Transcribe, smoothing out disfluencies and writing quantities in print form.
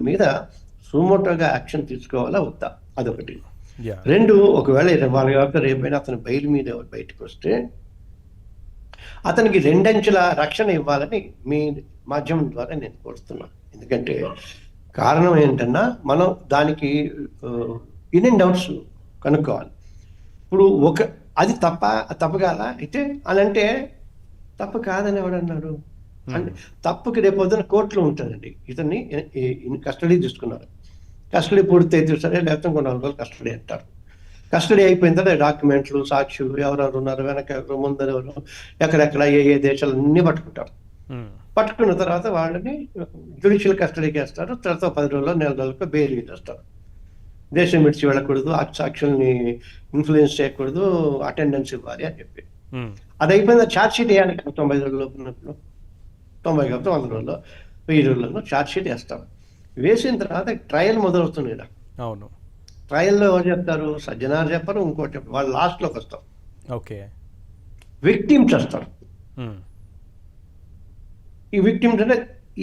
అతని మీద సుమోటోగా యాక్షన్ తీసుకోవాలా వద్దా, అదొకటి. Yeah. 2, ఒకవేళ వాళ్ళ యొక్క రేపైనా అతను బెయిల్ మీద బయటకు వస్తే అతనికి 2 అంచెల రక్షణ ఇవ్వాలని మీ మాధ్యమం ద్వారా నేను కోరుతున్నాను. ఎందుకంటే కారణం ఏంటన్నా మనం దానికి ఇన్ అండ్ అవుట్స్ కనుక్కోవాలి. ఇప్పుడు అది తప్పు కాదా అయితే అని అంటే, తప్పు కాదని ఎవడన్నాడు అంటే, తప్పుకి రేపొద్దున కోర్టులో ఉంటుందండి. ఇతన్ని కస్టడీ తీసుకున్నారు, కస్టడీ పూర్తయితే సరే, లేకపోతే ఇంకో 4 రోజులు కస్టడీ అంటారు. కస్టడీ అయిపోయిన తర్వాత డాక్యుమెంట్లు, సాక్షులు, ఎవరెవరు ఉన్నారు, వెనక ఎవరు, ముందర ఎవరు, ఎక్కడెక్కడ ఏ దేశాలు అన్నీ పట్టుకుంటారు. పట్టుకున్న తర్వాత వాళ్ళని జ్యుడిషియల్ కస్టడీకి వేస్తారు. తర్వాత 10 రోజులు, నెల రోజులకు బెయిల్ చేస్తారు. దేశం విడిచి వెళ్ళకూడదు, సాక్షుల్ని ఇన్ఫ్లుయెన్స్ చేయకూడదు, అటెండెన్స్ ఇవ్వాలి అని చెప్పి. అది అయిపోయిన ఛార్జ్ షీట్ వేయాలి కదా, 90 రోజుల లోపు, 90 కాకపోతే 100 రోజుల్లో, 1000 రోజుల్లో ఛార్జ్ షీట్ వేస్తాం. వేసిన తర్వాత ట్రయల్ మొదలవుతుంది కదా. అవును. ట్రయల్లో ఎవరు చెప్తారు? సజ్జనార్ చెప్పరు, ఇంకోటి చెప్పరు. వాళ్ళు లాస్ట్లోకి వస్తారు. ఓకే. విక్టిమ్స్ వస్తారు. ఈ విక్టిమ్స్ అంటే